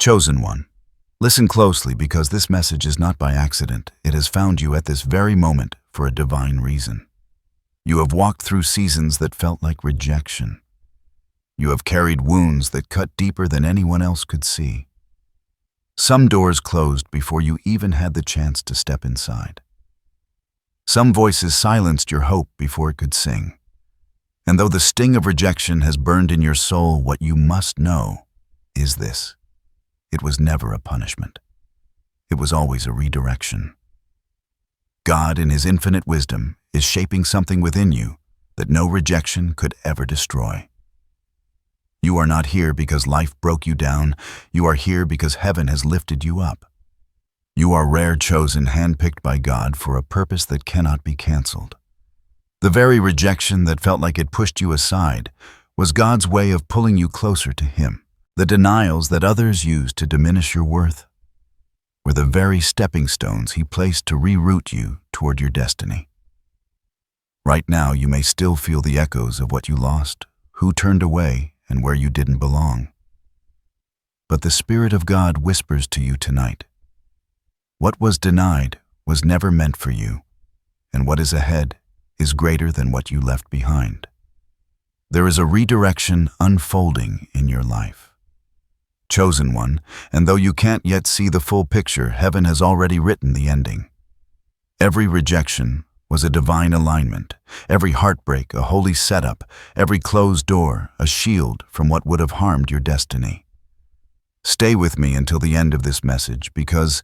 Chosen one, listen closely because this message is not by accident. It has found you at this very moment for a divine reason. You have walked through seasons that felt like rejection. You have carried wounds that cut deeper than anyone else could see. Some doors closed before you even had the chance to step inside. Some voices silenced your hope before it could sing. And though the sting of rejection has burned in your soul, what you must know is this: it was never a punishment. It was always a redirection. God, in His infinite wisdom, is shaping something within you that no rejection could ever destroy. You are not here because life broke you down. You are here because heaven has lifted you up. You are rare, chosen, handpicked by God for a purpose that cannot be canceled. The very rejection that felt like it pushed you aside was God's way of pulling you closer to Him. The denials that others used to diminish your worth were the very stepping stones He placed to reroute you toward your destiny. Right now, you may still feel the echoes of what you lost, who turned away, and where you didn't belong. But the Spirit of God whispers to you tonight: what was denied was never meant for you, and what is ahead is greater than what you left behind. There is a redirection unfolding in your life. Chosen one, and though you can't yet see the full picture, heaven has already written the ending. Every rejection was a divine alignment, every heartbreak a holy setup, every closed door a shield from what would have harmed your destiny. Stay with me until the end of this message, because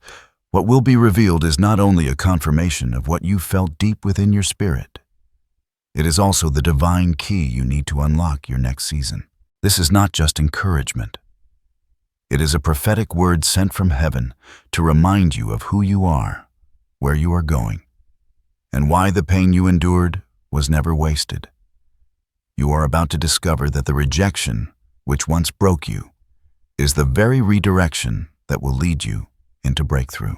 what will be revealed is not only a confirmation of what you felt deep within your spirit, it is also the divine key you need to unlock your next season. This is not just encouragement. It is a prophetic word sent from heaven to remind you of who you are, where you are going, and why the pain you endured was never wasted. You are about to discover that the rejection, which once broke you, is the very redirection that will lead you into breakthrough.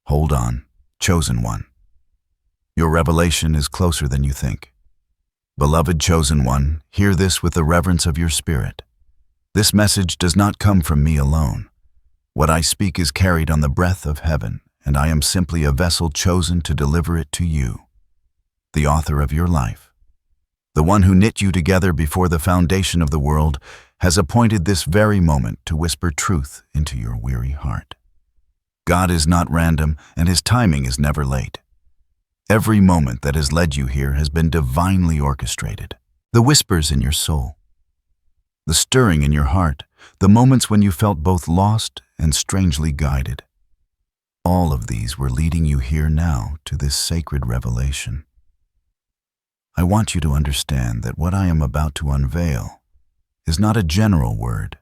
Hold on, chosen one. Your revelation is closer than you think. Beloved chosen one, hear this with the reverence of your spirit. This message does not come from me alone. What I speak is carried on the breath of heaven, and I am simply a vessel chosen to deliver it to you, the author of your life. The one who knit you together before the foundation of the world has appointed this very moment to whisper truth into your weary heart. God is not random, and His timing is never late. Every moment that has led you here has been divinely orchestrated. The whispers in your soul, the stirring in your heart, the moments when you felt both lost and strangely guided. All of these were leading you here now to this sacred revelation. I want you to understand that what I am about to unveil is not a general word,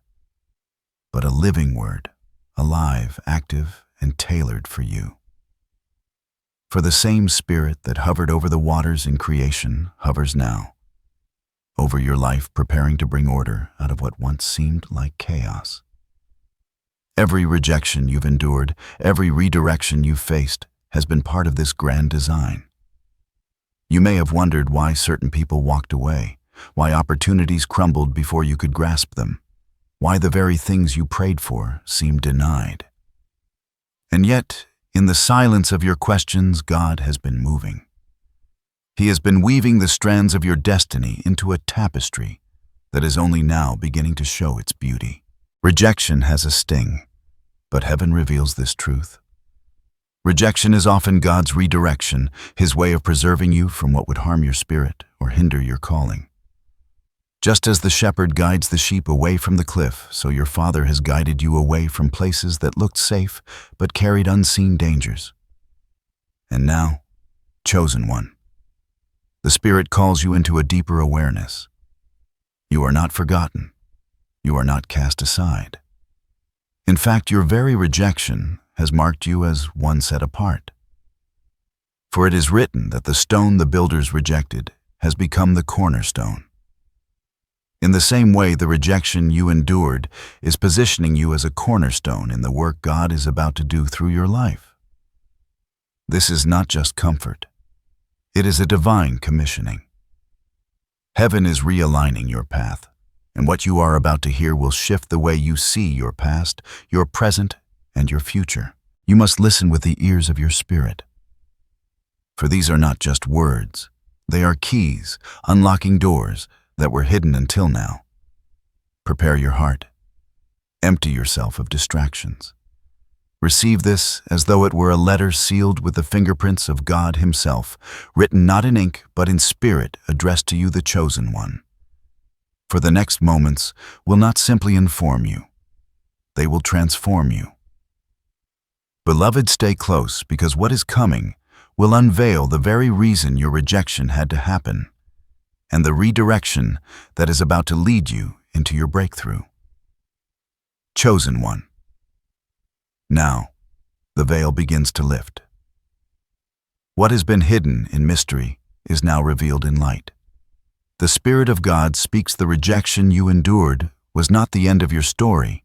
but a living word, alive, active, and tailored for you. For the same Spirit that hovered over the waters in creation hovers now over your life, preparing to bring order out of what once seemed like chaos. Every rejection you've endured, every redirection you've faced, has been part of this grand design. You may have wondered why certain people walked away, why opportunities crumbled before you could grasp them, why the very things you prayed for seemed denied. And yet, in the silence of your questions, God has been moving. He has been weaving the strands of your destiny into a tapestry that is only now beginning to show its beauty. Rejection has a sting, but heaven reveals this truth. Rejection is often God's redirection, His way of preserving you from what would harm your spirit or hinder your calling. Just as the shepherd guides the sheep away from the cliff, so your Father has guided you away from places that looked safe but carried unseen dangers. And now, chosen one, the Spirit calls you into a deeper awareness. You are not forgotten. You are not cast aside. In fact, your very rejection has marked you as one set apart. For it is written that the stone the builders rejected has become the cornerstone. In the same way, the rejection you endured is positioning you as a cornerstone in the work God is about to do through your life. This is not just comfort. It is a divine commissioning. Heaven is realigning your path, And what you are about to hear will shift the way you see your past, your present, and your future. You must listen with the ears of your spirit. For these are not just words. They are keys, unlocking doors that were hidden until now. Prepare your heart. Empty yourself of distractions. Receive this as though it were a letter sealed with the fingerprints of God Himself, written not in ink but in spirit, addressed to you, the chosen one. For the next moments will not simply inform you. They will transform you. Beloved, stay close, because what is coming will unveil the very reason your rejection had to happen, and the redirection that is about to lead you into your breakthrough. Chosen one. Now, the veil begins to lift. What has been hidden in mystery is now revealed in light. The Spirit of God speaks. The rejection you endured was not the end of your story,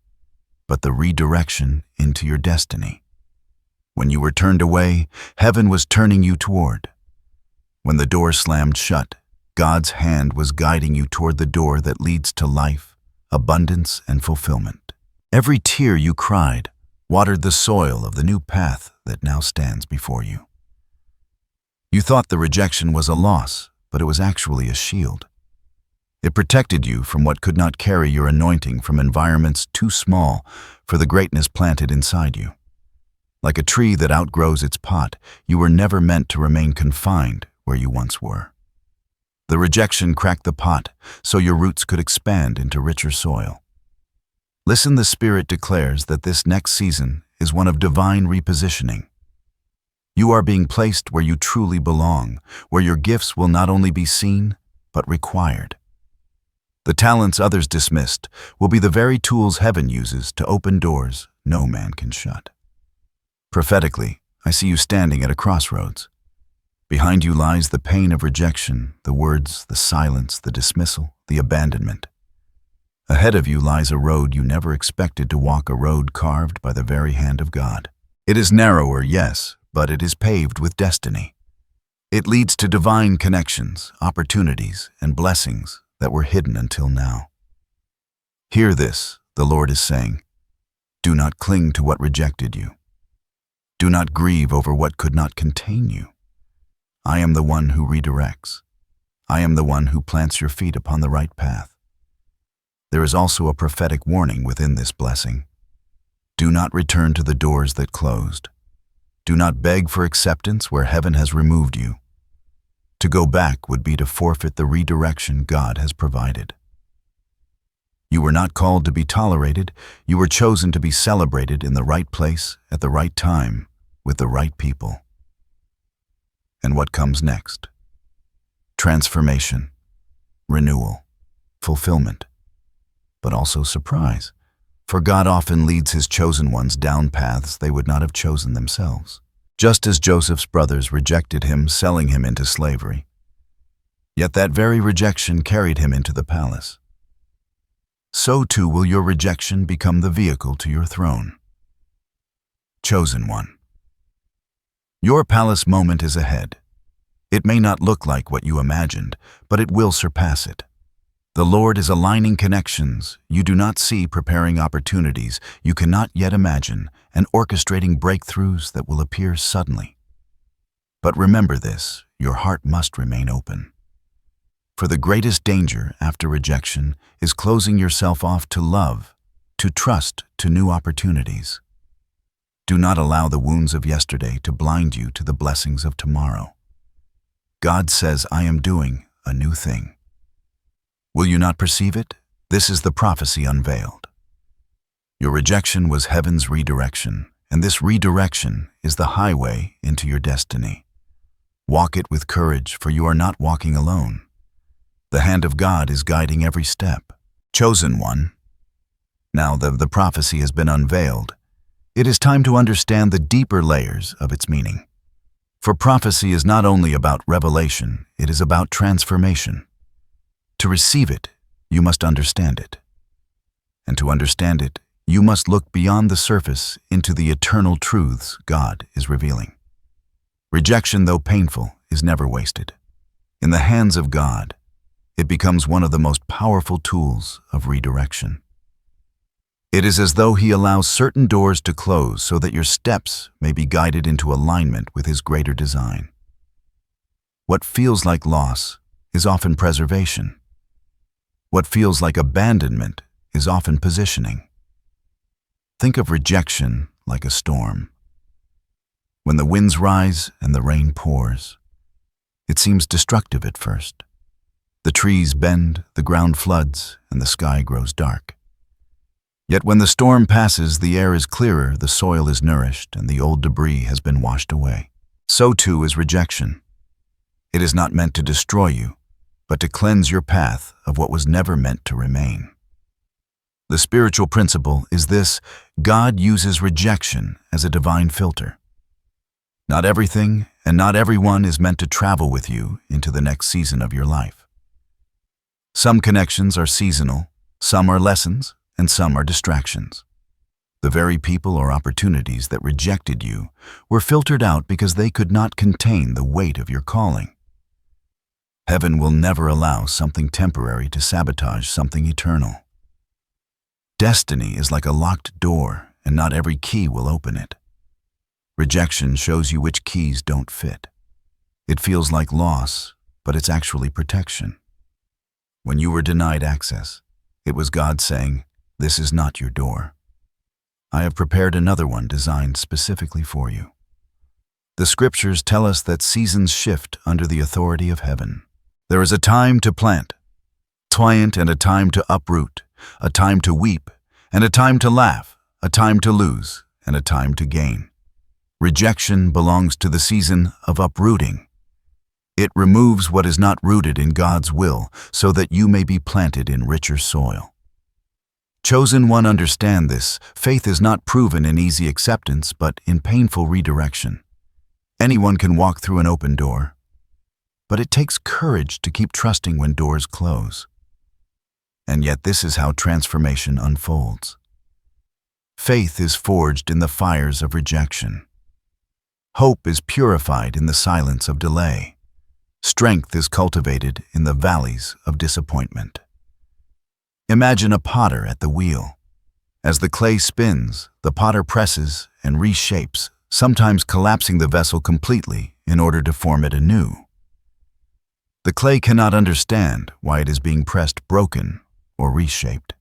but the redirection into your destiny. When you were turned away, heaven was turning you toward. When the door slammed shut, God's hand was guiding you toward the door that leads to life, abundance, and fulfillment. Every tear you cried watered the soil of the new path that now stands before you. You thought the rejection was a loss, but it was actually a shield. It protected you from what could not carry your anointing, from environments too small for the greatness planted inside you. Like a tree that outgrows its pot, you were never meant to remain confined where you once were. The rejection cracked the pot so your roots could expand into richer soil. Listen, the Spirit declares that this next season is one of divine repositioning. You are being placed where you truly belong, where your gifts will not only be seen, but required. The talents others dismissed will be the very tools heaven uses to open doors no man can shut. Prophetically, I see you standing at a crossroads. Behind you lies the pain of rejection, the words, the silence, the dismissal, the abandonment. Ahead of you lies a road you never expected to walk, a road carved by the very hand of God. It is narrower, yes, but it is paved with destiny. It leads to divine connections, opportunities, and blessings that were hidden until now. Hear this, the Lord is saying. Do not cling to what rejected you. Do not grieve over what could not contain you. I am the one who redirects. I am the one who plants your feet upon the right path. There is also a prophetic warning within this blessing. Do not return to the doors that closed. Do not beg for acceptance where heaven has removed you. To go back would be to forfeit the redirection God has provided. You were not called to be tolerated. You were chosen to be celebrated in the right place, at the right time, with the right people. And what comes next? Transformation, renewal, fulfillment, but also surprise. For God often leads His chosen ones down paths they would not have chosen themselves. Just as Joseph's brothers rejected him, selling him into slavery. Yet that very rejection carried him into the palace. So too will your rejection become the vehicle to your throne. Chosen one. Your palace moment is ahead. It may not look like what you imagined, but it will surpass it. The Lord is aligning connections you do not see, preparing opportunities you cannot yet imagine, and orchestrating breakthroughs that will appear suddenly. But remember this, your heart must remain open. For the greatest danger after rejection is closing yourself off to love, to trust, to new opportunities. Do not allow the wounds of yesterday to blind you to the blessings of tomorrow. God says, I am doing a new thing. Will you not perceive it? This is the prophecy unveiled. Your rejection was heaven's redirection, and this redirection is the highway into your destiny. Walk it with courage, for you are not walking alone. The hand of God is guiding every step. Chosen one. Now that the prophecy has been unveiled, it is time to understand the deeper layers of its meaning. For prophecy is not only about revelation, it is about transformation. To receive it, you must understand it. And to understand it, you must look beyond the surface into the eternal truths God is revealing. Rejection, though painful, is never wasted. In the hands of God, it becomes one of the most powerful tools of redirection. It is as though He allows certain doors to close so that your steps may be guided into alignment with His greater design. What feels like loss is often preservation. What feels like abandonment is often positioning. Think of rejection like a storm. When the winds rise and the rain pours, it seems destructive at first. The trees bend, the ground floods, and the sky grows dark. Yet when the storm passes, the air is clearer, the soil is nourished, and the old debris has been washed away. So too is rejection. It is not meant to destroy you, but to cleanse your path of what was never meant to remain. The spiritual principle is this: God uses rejection as a divine filter. Not everything and not everyone is meant to travel with you into the next season of your life. Some connections are seasonal, some are lessons, and some are distractions. The very people or opportunities that rejected you were filtered out because they could not contain the weight of your calling. Heaven will never allow something temporary to sabotage something eternal. Destiny is like a locked door, and not every key will open it. Rejection shows you which keys don't fit. It feels like loss, but it's actually protection. When you were denied access, it was God saying, "This is not your door. I have prepared another one designed specifically for you." The scriptures tell us that seasons shift under the authority of heaven. There is a time to plant, and a time to uproot, a time to weep, and a time to laugh, a time to lose, and a time to gain. Rejection belongs to the season of uprooting. It removes what is not rooted in God's will so that you may be planted in richer soil. Chosen one, understand this. Faith is not proven in easy acceptance, but in painful redirection. Anyone can walk through an open door, but it takes courage to keep trusting when doors close. And yet this is how transformation unfolds. Faith is forged in the fires of rejection. Hope is purified in the silence of delay. Strength is cultivated in the valleys of disappointment. Imagine a potter at the wheel. As the clay spins, the potter presses and reshapes, sometimes collapsing the vessel completely in order to form it anew. The clay cannot understand why it is being pressed, broken, or reshaped.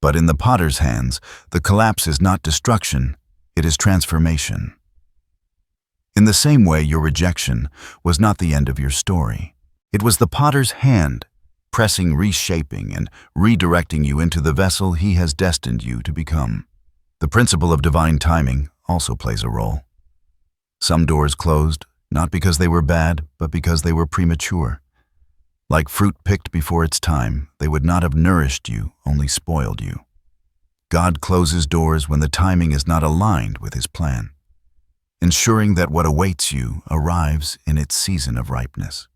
But in the potter's hands, the collapse is not destruction, it is transformation. In the same way, your rejection was not the end of your story. It was the potter's hand, pressing, reshaping, and redirecting you into the vessel He has destined you to become. The principle of divine timing also plays a role. Some doors closed, not because they were bad, but because they were premature. Like fruit picked before its time, they would not have nourished you, only spoiled you. God closes doors when the timing is not aligned with His plan, ensuring that what awaits you arrives in its season of ripeness.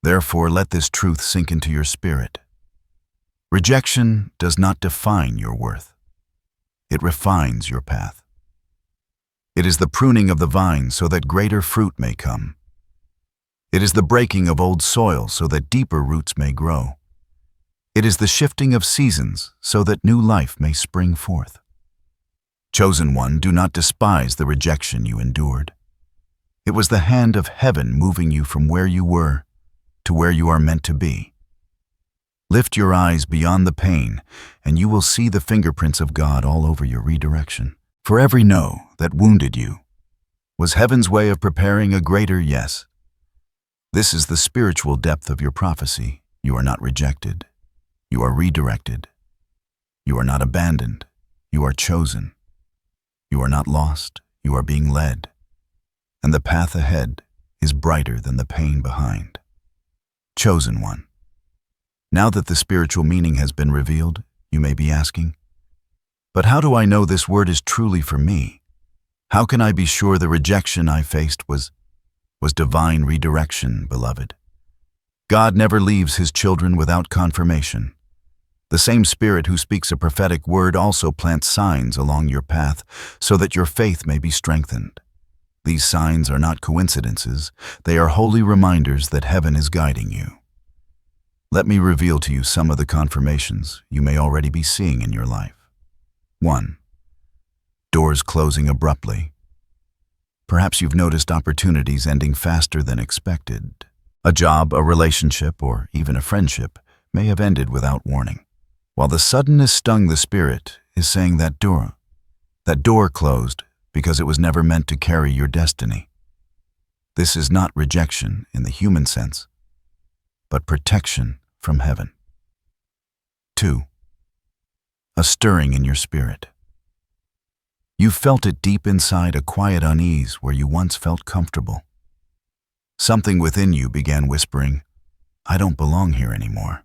Therefore, let this truth sink into your spirit. Rejection does not define your worth. It refines your path. It is the pruning of the vine so that greater fruit may come. It is the breaking of old soil so that deeper roots may grow. It is the shifting of seasons so that new life may spring forth. Chosen one, do not despise the rejection you endured. It was the hand of heaven moving you from where you were to where you are meant to be. Lift your eyes beyond the pain, and you will see the fingerprints of God all over your redirection. For every no that wounded you was heaven's way of preparing a greater yes. This is the spiritual depth of your prophecy. You are not rejected. You are redirected. You are not abandoned. You are chosen. You are not lost. You are being led. And the path ahead is brighter than the pain behind. Chosen one. Now that the spiritual meaning has been revealed, you may be asking, but how do I know this word is truly for me? How can I be sure the rejection I faced was divine redirection, beloved? God never leaves His children without confirmation. The same Spirit who speaks a prophetic word also plants signs along your path so that your faith may be strengthened. These signs are not coincidences. They are holy reminders that heaven is guiding you. Let me reveal to you some of the confirmations you may already be seeing in your life. 1. Doors closing abruptly. Perhaps you've noticed opportunities ending faster than expected. A job, a relationship, or even a friendship may have ended without warning. While the suddenness stung the spirit is saying that door closed because it was never meant to carry your destiny. This is not rejection in the human sense, but protection from heaven. 2. A stirring in your spirit. You felt it deep inside, a quiet unease where you once felt comfortable. Something within you began whispering, "I don't belong here anymore."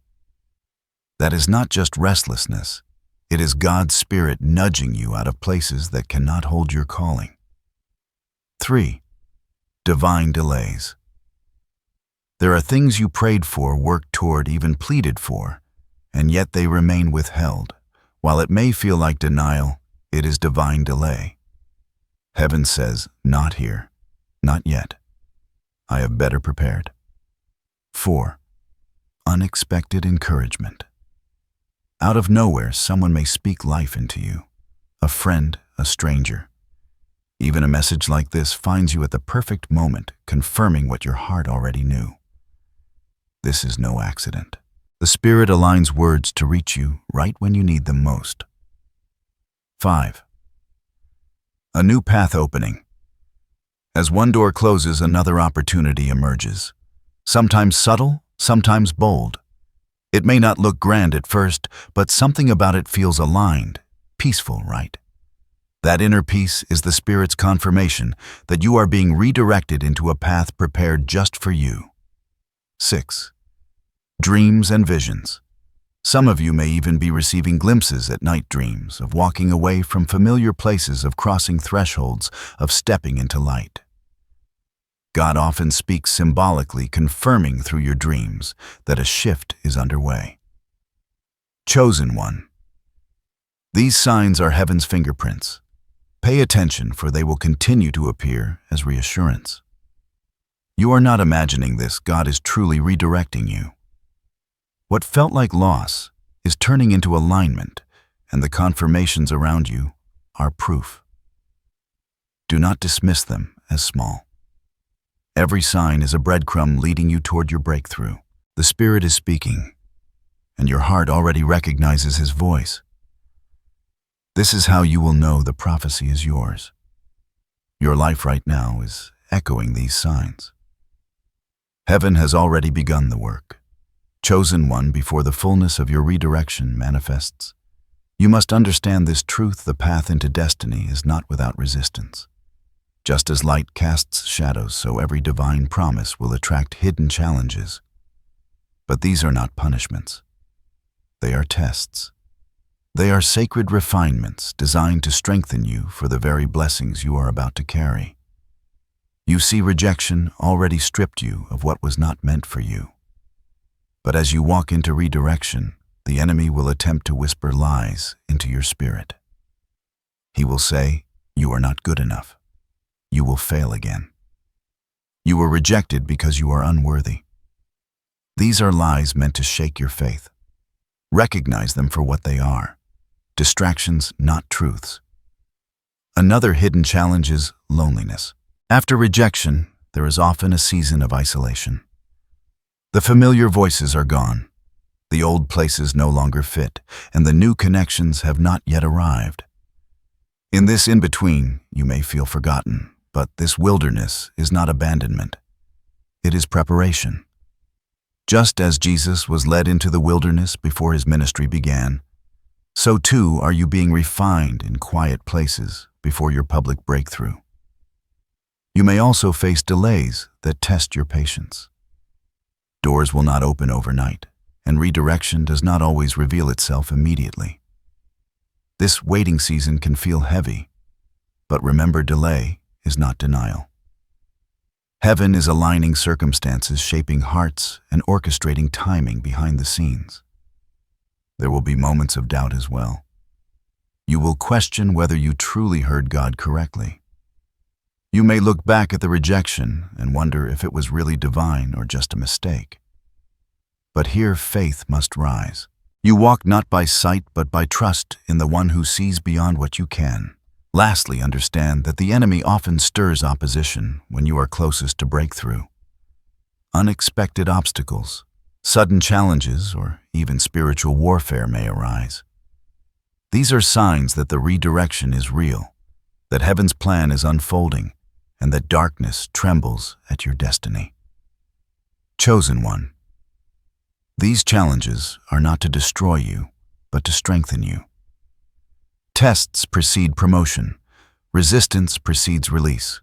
That is not just restlessness. It is God's Spirit nudging you out of places that cannot hold your calling. 3. Divine delays. There are things you prayed for, worked toward, even pleaded for, and yet they remain withheld. While it may feel like denial, it is divine delay. Heaven says, "Not here, not yet. I have better prepared." 4. Unexpected encouragement. Out of nowhere, someone may speak life into you. A friend, a stranger. Even a message like this finds you at the perfect moment, confirming what your heart already knew. This is no accident. The Spirit aligns words to reach you right when you need them most. 5. A new path opening. As one door closes, another opportunity emerges. Sometimes subtle, sometimes bold. It may not look grand at first, but something about it feels aligned, peaceful, right? That inner peace is the Spirit's confirmation that you are being redirected into a path prepared just for you. 6. Dreams and visions. Some of you may even be receiving glimpses at night, dreams of walking away from familiar places, of crossing thresholds, of stepping into light. God often speaks symbolically, confirming through your dreams that a shift is underway. Chosen one. These signs are heaven's fingerprints. Pay attention, for they will continue to appear as reassurance. You are not imagining this. God is truly redirecting you. What felt like loss is turning into alignment, and the confirmations around you are proof. Do not dismiss them as small. Every sign is a breadcrumb leading you toward your breakthrough. The Spirit is speaking, and your heart already recognizes His voice. This is how you will know the prophecy is yours. Your life right now is echoing these signs. Heaven has already begun the work. Chosen one, before the fullness of your redirection manifests. You must understand this truth: the path into destiny is not without resistance. Just as light casts shadows, so every divine promise will attract hidden challenges. But these are not punishments. They are tests. They are sacred refinements designed to strengthen you for the very blessings you are about to carry. You see, rejection already stripped you of what was not meant for you. But as you walk into redirection, the enemy will attempt to whisper lies into your spirit. He will say, "You are not good enough. You will fail again. You were rejected because you are unworthy." These are lies meant to shake your faith. Recognize them for what they are: distractions, not truths. Another hidden challenge is loneliness. After rejection, there is often a season of isolation. The familiar voices are gone. The old places no longer fit, and the new connections have not yet arrived. In this in-between, you may feel forgotten, but this wilderness is not abandonment. It is preparation. Just as Jesus was led into the wilderness before his ministry began, so too are you being refined in quiet places before your public breakthrough. You may also face delays that test your patience. Doors will not open overnight, and redirection does not always reveal itself immediately. This waiting season can feel heavy, but remember, delay is not denial. Heaven is aligning circumstances, shaping hearts, and orchestrating timing behind the scenes. There will be moments of doubt as well. You will question whether you truly heard God correctly. You may look back at the rejection and wonder if it was really divine or just a mistake. But here faith must rise. You walk not by sight but by trust in the one who sees beyond what you can. Lastly, understand that the enemy often stirs opposition when you are closest to breakthrough. Unexpected obstacles, sudden challenges, or even spiritual warfare may arise. These are signs that the redirection is real, that heaven's plan is unfolding, and that darkness trembles at your destiny. Chosen one. These challenges are not to destroy you, but to strengthen you. Tests precede promotion. Resistance precedes release.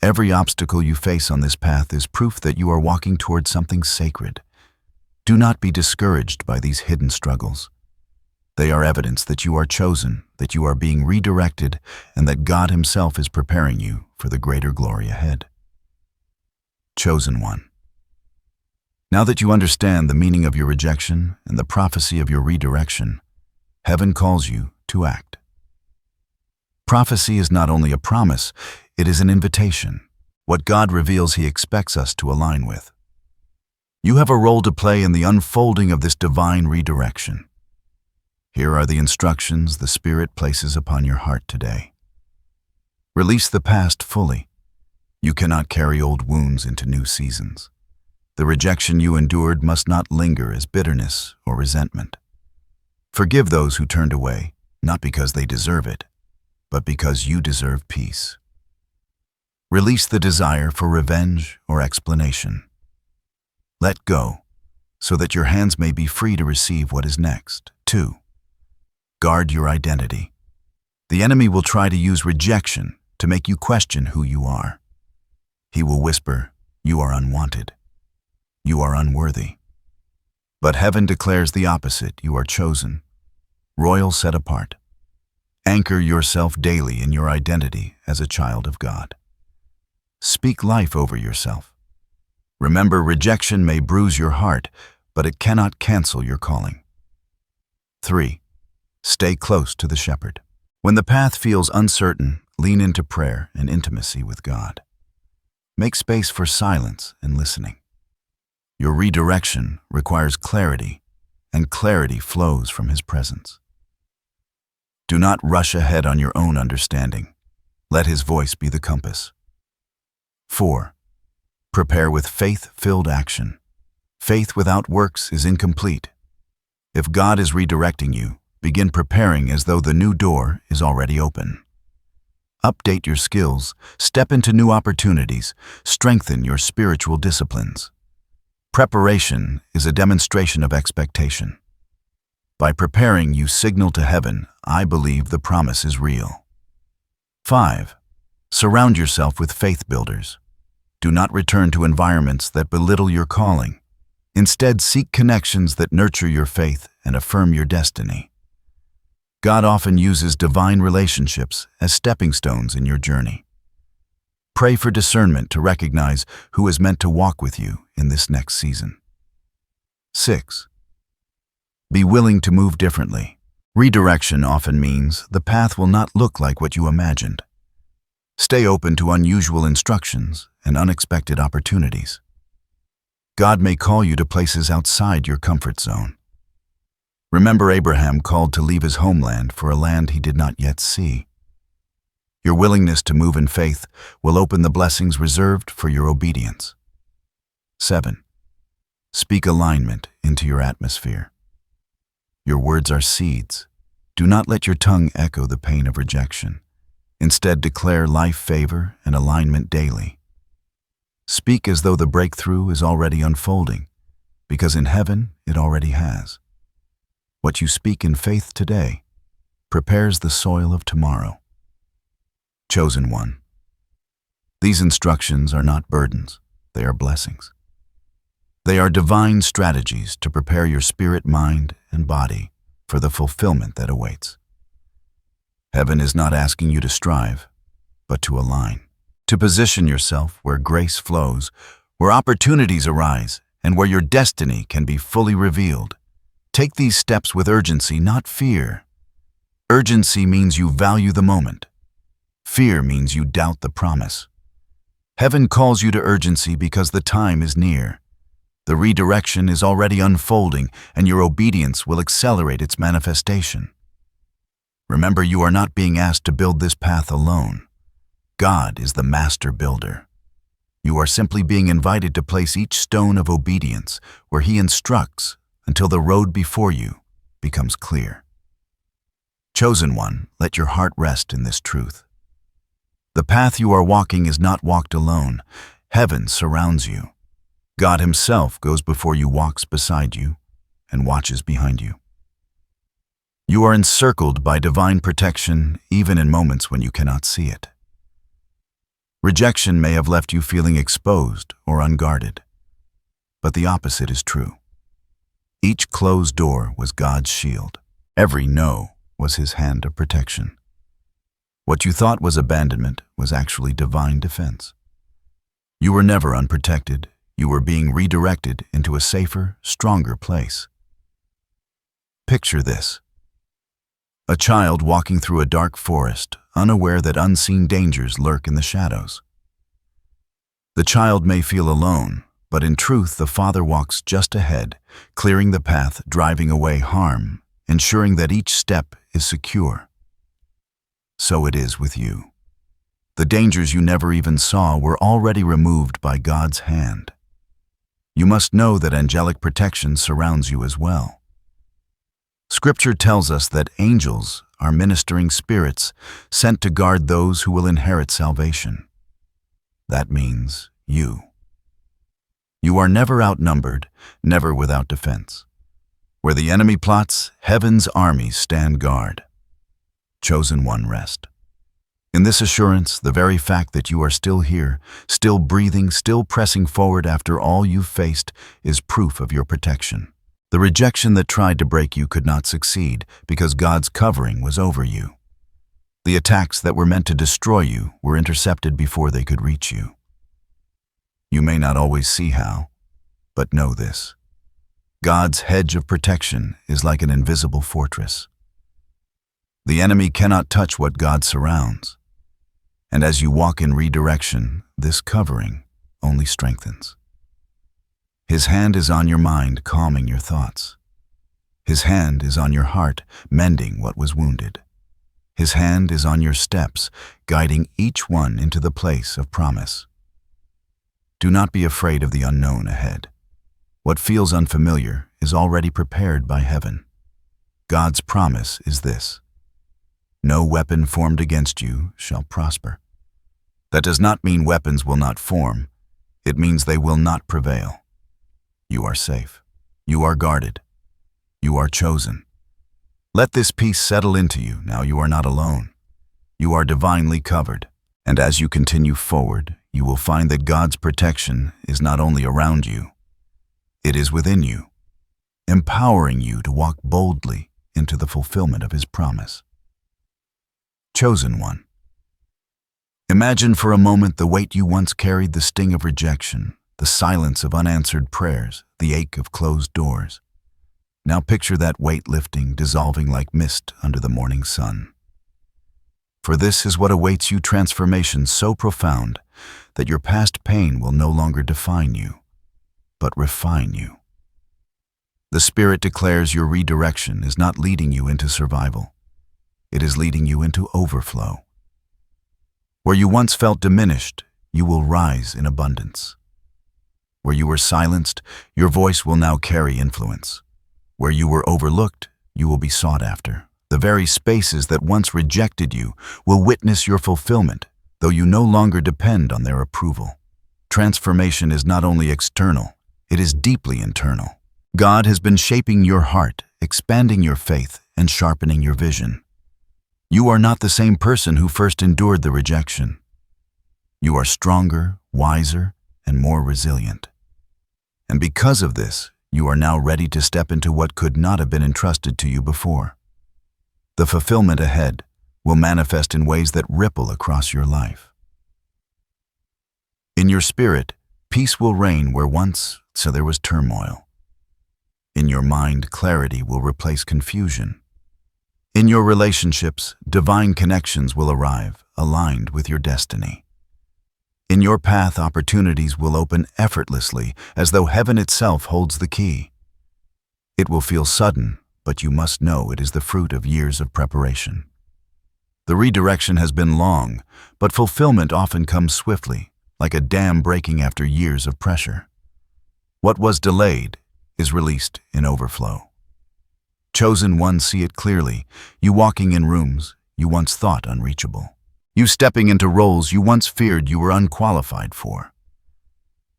Every obstacle you face on this path is proof that you are walking toward something sacred. Do not be discouraged by these hidden struggles. They are evidence that you are chosen, that you are being redirected, and that God Himself is preparing you for the greater glory ahead. Chosen one. Now that you understand the meaning of your rejection and the prophecy of your redirection, heaven calls you to act. Prophecy is not only a promise, it is an invitation. What God reveals He expects us to align with. You have a role to play in the unfolding of this divine redirection. Here are the instructions the Spirit places upon your heart today. Release the past fully. You cannot carry old wounds into new seasons. The rejection you endured must not linger as bitterness or resentment. Forgive those who turned away, not because they deserve it, but because you deserve peace. Release the desire for revenge or explanation. Let go, so that your hands may be free to receive what is next. 2. Guard your identity. The enemy will try to use rejection to make you question who you are. He will whisper, "You are unwanted. You are unworthy." But heaven declares the opposite. You are chosen, royal, set apart. Anchor yourself daily in your identity as a child of God. Speak life over yourself. Remember, rejection may bruise your heart, but it cannot cancel your calling. 3. Stay close to the shepherd. When the path feels uncertain, lean into prayer and intimacy with God. Make space for silence and listening. Your redirection requires clarity, and clarity flows from His presence. Do not rush ahead on your own understanding. Let His voice be the compass. 4. Prepare with faith-filled action. Faith without works is incomplete. If God is redirecting you, begin preparing as though the new door is already open. Update your skills, step into new opportunities, strengthen your spiritual disciplines. Preparation is a demonstration of expectation. By preparing, you signal to heaven, "I believe the promise is real." 5. Surround yourself with faith builders. Do not return to environments that belittle your calling. Instead, seek connections that nurture your faith and affirm your destiny. God often uses divine relationships as stepping stones in your journey. Pray for discernment to recognize who is meant to walk with you in this next season. 6. Be willing to move differently. Redirection often means the path will not look like what you imagined. Stay open to unusual instructions and unexpected opportunities. God may call you to places outside your comfort zone. Remember Abraham called to leave his homeland for a land he did not yet see. Your willingness to move in faith will open the blessings reserved for your obedience. 7. Speak alignment into your atmosphere. Your words are seeds. Do not let your tongue echo the pain of rejection. Instead, declare life, favor, and alignment daily. Speak as though the breakthrough is already unfolding, because in heaven it already has. What you speak in faith today prepares the soil of tomorrow. Chosen one. These instructions are not burdens, they are blessings. They are divine strategies to prepare your spirit, mind, and body for the fulfillment that awaits. Heaven is not asking you to strive, but to align, to position yourself where grace flows, where opportunities arise, and where your destiny can be fully revealed. Take these steps with urgency, not fear. Urgency means you value the moment. Fear means you doubt the promise. Heaven calls you to urgency because the time is near. The redirection is already unfolding, and your obedience will accelerate its manifestation. Remember, you are not being asked to build this path alone. God is the master builder. You are simply being invited to place each stone of obedience where He instructs until the road before you becomes clear. Chosen one, let your heart rest in this truth. The path you are walking is not walked alone. Heaven surrounds you. God Himself goes before you, walks beside you, and watches behind you. You are encircled by divine protection even in moments when you cannot see it. Rejection may have left you feeling exposed or unguarded, but the opposite is true. Each closed door was God's shield. Every no was His hand of protection. What you thought was abandonment was actually divine defense. You were never unprotected. You were being redirected into a safer, stronger place. Picture this: a child walking through a dark forest, unaware that unseen dangers lurk in the shadows. The child may feel alone, but in truth the Father walks just ahead, clearing the path, driving away harm, ensuring that each step is secure. So it is with you. The dangers you never even saw were already removed by God's hand. You must know that angelic protection surrounds you as well. Scripture tells us that angels are ministering spirits sent to guard those who will inherit salvation. That means you. You are never outnumbered, never without defense. Where the enemy plots, heaven's armies stand guard. Chosen one, rest. In this assurance, the very fact that you are still here, still breathing, still pressing forward after all you've faced, is proof of your protection. The rejection that tried to break you could not succeed because God's covering was over you. The attacks that were meant to destroy you were intercepted before they could reach you. You may not always see how, but know this: God's hedge of protection is like an invisible fortress. The enemy cannot touch what God surrounds. And as you walk in redirection, this covering only strengthens. His hand is on your mind, calming your thoughts. His hand is on your heart, mending what was wounded. His hand is on your steps, guiding each one into the place of promise. Do not be afraid of the unknown ahead. What feels unfamiliar is already prepared by heaven. God's promise is this: no weapon formed against you shall prosper. That does not mean weapons will not form. It means they will not prevail. You are safe. You are guarded. You are chosen. Let this peace settle into you. Now you are not alone. You are divinely covered. And as you continue forward, you will find that God's protection is not only around you, it is within you, empowering you to walk boldly into the fulfillment of His promise. Chosen one. Imagine for a moment the weight you once carried, the sting of rejection, the silence of unanswered prayers, the ache of closed doors. Now picture that weight lifting, dissolving like mist under the morning sun. For this is what awaits you: transformation so profound that your past pain will no longer define you, but refine you. The Spirit declares your redirection is not leading you into survival. It is leading you into overflow. Where you once felt diminished, you will rise in abundance. Where you were silenced, your voice will now carry influence. Where you were overlooked, you will be sought after. The very spaces that once rejected you will witness your fulfillment, though you no longer depend on their approval. Transformation is not only external, it is deeply internal. God has been shaping your heart, expanding your faith, and sharpening your vision. You are not the same person who first endured the rejection. You are stronger, wiser, and more resilient. And because of this, you are now ready to step into what could not have been entrusted to you before. The fulfillment ahead will manifest in ways that ripple across your life. In your spirit, peace will reign where once there was turmoil. In your mind, clarity will replace confusion. In your relationships, divine connections will arrive, aligned with your destiny. In your path, opportunities will open effortlessly, as though heaven itself holds the key. It will feel sudden, but you must know it is the fruit of years of preparation. The redirection has been long, but fulfillment often comes swiftly, like a dam breaking after years of pressure. What was delayed is released in overflow. Chosen ones see it clearly, you walking in rooms you once thought unreachable. You stepping into roles you once feared you were unqualified for.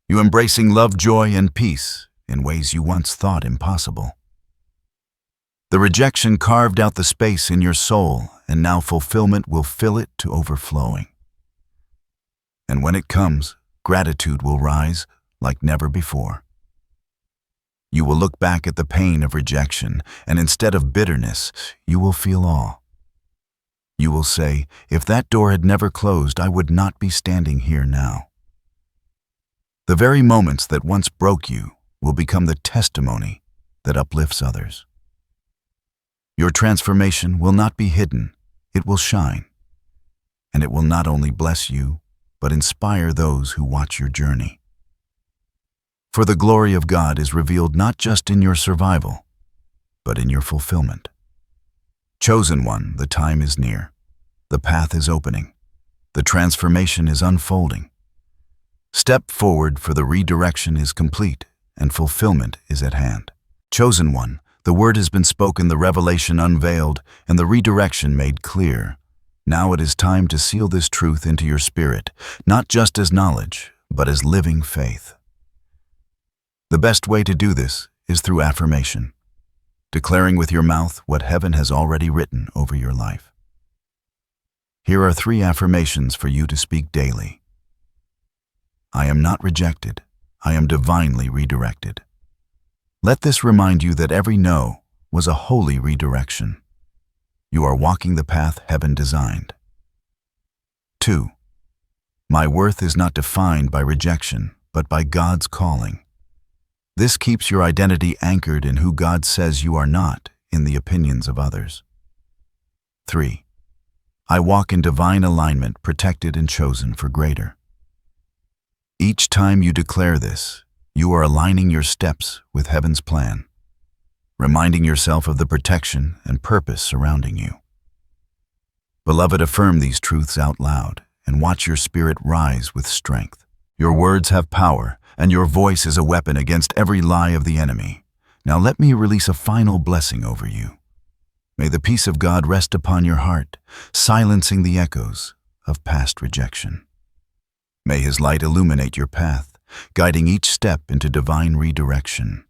You embracing love, joy, and peace in ways you once thought impossible. The rejection carved out the space in your soul, and now fulfillment will fill it to overflowing. And when it comes, gratitude will rise like never before. You will look back at the pain of rejection, and instead of bitterness, you will feel awe. You will say, if that door had never closed, I would not be standing here now. The very moments that once broke you will become the testimony that uplifts others. Your transformation will not be hidden, it will shine. And it will not only bless you, but inspire those who watch your journey. For the glory of God is revealed not just in your survival, but in your fulfillment. Chosen one, the time is near. The path is opening. The transformation is unfolding. Step forward, for the redirection is complete and fulfillment is at hand. Chosen one, the word has been spoken, the revelation unveiled, and the redirection made clear. Now it is time to seal this truth into your spirit, not just as knowledge, but as living faith. The best way to do this is through affirmation, declaring with your mouth what heaven has already written over your life. Here are 3 affirmations for you to speak daily. I am not rejected. I am divinely redirected. Let this remind you that every no was a holy redirection. You are walking the path heaven designed. 2. My worth is not defined by rejection, but by God's calling. This keeps your identity anchored in who God says you are, not in the opinions of others. 3. I walk in divine alignment, protected and chosen for greater. Each time you declare this, you are aligning your steps with heaven's plan, reminding yourself of the protection and purpose surrounding you. Beloved, affirm these truths out loud and watch your spirit rise with strength. Your words have power, and your voice is a weapon against every lie of the enemy. Now let me release a final blessing over you. May the peace of God rest upon your heart, silencing the echoes of past rejection. May His light illuminate your path, guiding each step into divine redirection.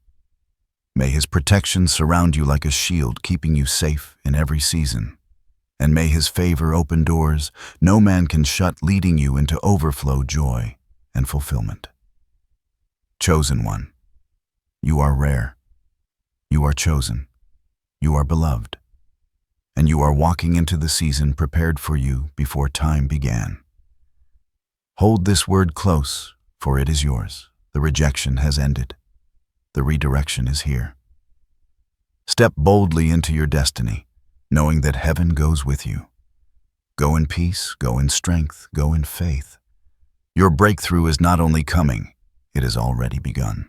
May His protection surround you like a shield, keeping you safe in every season. And may His favor open doors no man can shut, leading you into overflow, joy, and fulfillment. Chosen one, you are rare. You are chosen. You are beloved. And you are walking into the season prepared for you before time began. Hold this word close, for it is yours. The rejection has ended. The redirection is here. Step boldly into your destiny, knowing that heaven goes with you. Go in peace, go in strength, go in faith. Your breakthrough is not only coming, it has already begun.